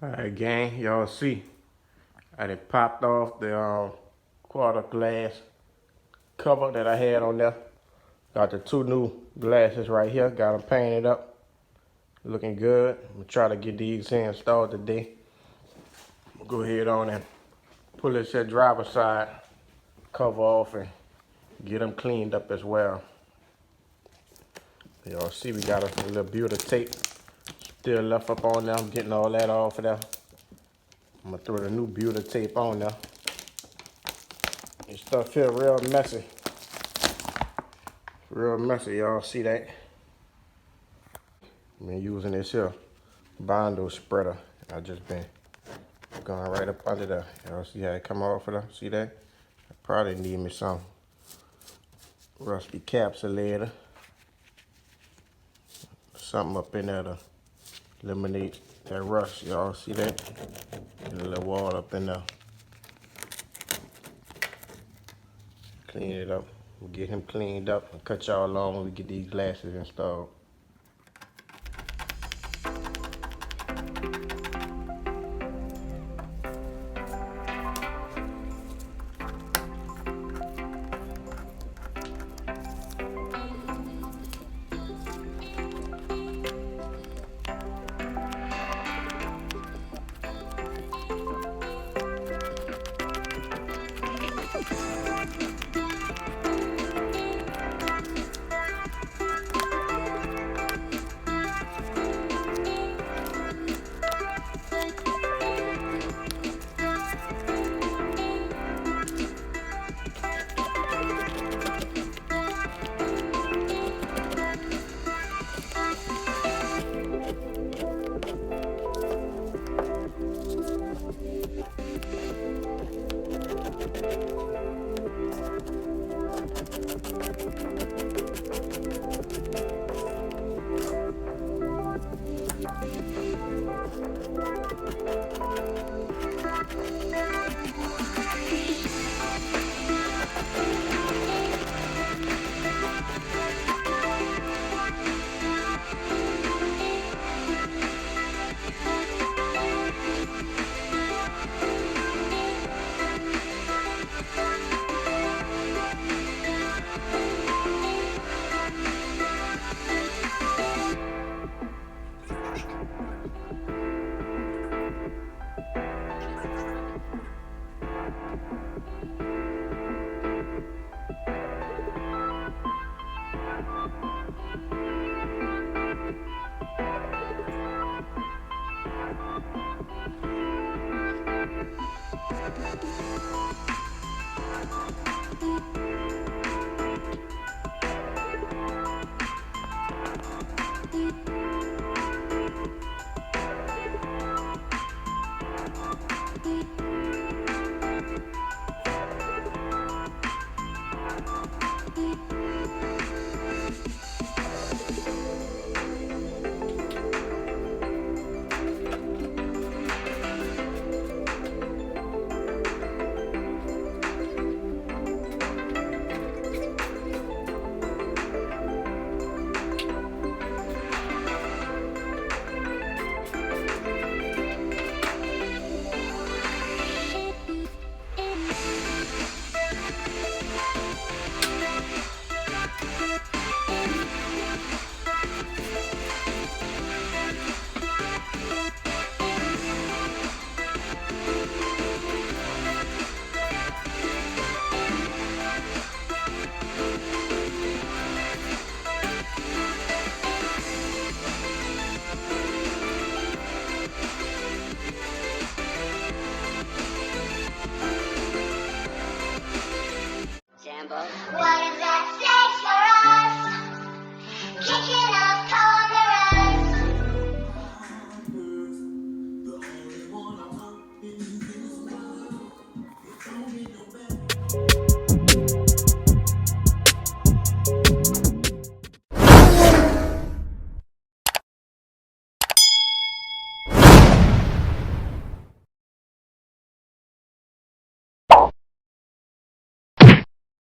Alright, gang, y'all see, I done popped off the quarter glass cover that I had on there. Got the two new glasses right here, got them painted up, looking good. I'm gonna try to get these installed today. Go ahead on and pull this driver's side cover off and get them cleaned up as well. Y'all see we got a little beauty tape still left up on there. I'm getting all that off of there. I'm gonna throw the new beauty tape on there. This stuff feel real messy. Real messy, y'all see that? I've been using this here Bondo spreader. I just been going right up under there. Y'all see how it come off of there? See that? I probably need me some rusty capsulator. Something up in there to eliminate that rust. Y'all see that? And a little water up in there. Clean it up. We'll get him cleaned up and cut y'all along when we get these glasses installed. What is that stage for us? Kicking up corners.